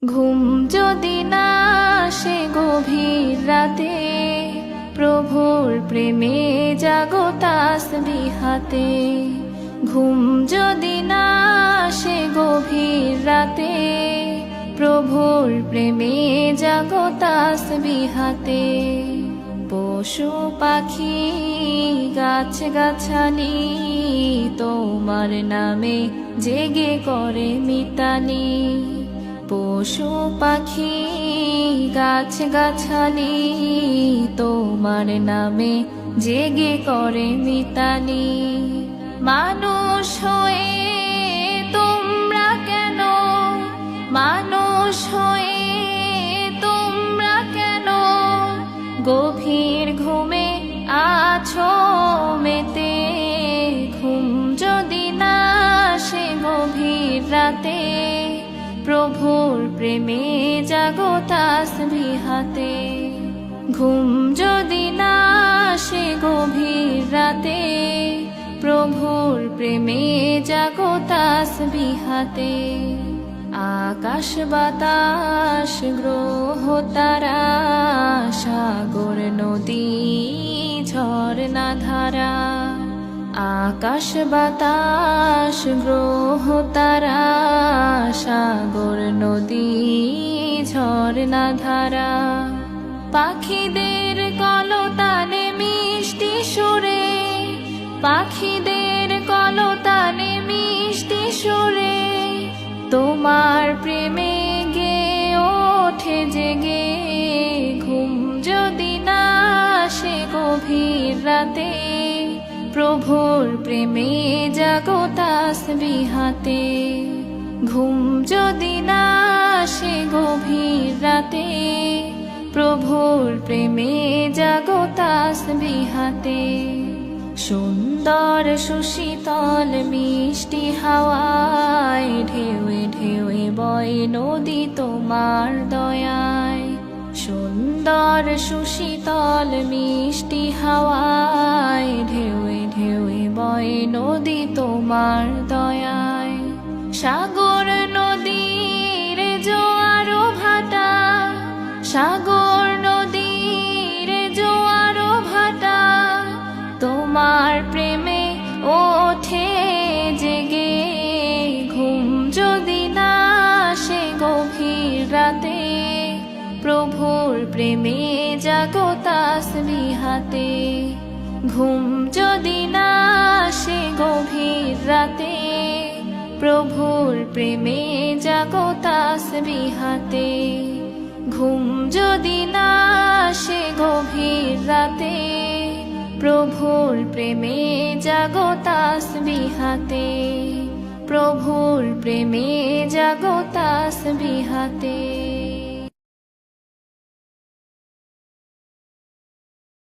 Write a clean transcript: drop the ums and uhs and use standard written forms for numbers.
ঘুম যদি না আসে গভীর রাতে, প্রভুর প্রেমে জাগো তাসবিহ হাতে। ঘুম যদি না আসে গভীর রাতে, প্রভুর প্রেমে জাগো তাসবিহ হাতে। পশু পাখি গাছ গাছালি তোমার নামে জেগে করে মিতালি। পশু পাখি গাছ গাছালি তোমার নামে জেগে করে মিতালি। মানুষ হয়ে তোমরা কেন, মানুষ হয়ে তোমরা কেন গভীর ঘুমে আছো মেতে। ঘুম যদি না আসে গভীর রাতে, প্রভুর প্রেমে জাগো তাসবিহ হাতে। ঘুম যদি না আসে গভীর রাতে, প্রভুর প্রেমে জাগো তাসবিহ হাতে। আকাশ বাতাস গ্রহ তারা, সাগর নদী ঝরনা ধারা। আকাশ বাতাস গ্রহ তারা, সাগর নদী ঝরনা ধারা। পাখিদের কলতানে মিষ্টি সুরে, পাখিদের কলতানে মিষ্টি সুরে তোমার প্রেমে গে ওঠে জেগে। ঘুম যদি না আসে গভীর রাতে, প্রভুর প্রেমে জাগো তাসবিহ হাতে। ঘুম যদি না আসে গভীর রাতে, প্রভুর প্রেমে জাগো তাসবিহ হাতে। সুন্দর সুশীতল মিষ্টি হাওয়ায় ঢেউয়ে ঢেউয়ে বয় নদী তোমার দয়ায়। সুন্দর সুশীতল মিষ্টি হাওয়ায় ঢেউয়ে ঢেউয়ে বয় নদী তোমার দয়ায়। সাগর নদীর জোয়ারো ভাটা, সাগর নদীর জোয়ারো ভাটা তোমার প্রেমে ওঠে জেগে। ঘুম যদি না আসে গভীর রাতে, প্রভুর প্রেমে জাগো তাসবিহ হাতে। ঘুম যদি না আসে গভীর রাতে, প্রভুর প্রেমে জাগো তাসবিহ হাতে। ঘুম যদি না আসে গভীর রাতে, প্রভুর প্রেমে জাগো তাসবিহ হাতে। প্রভুর প্রেমে জাগো তাসবিহ হাতে।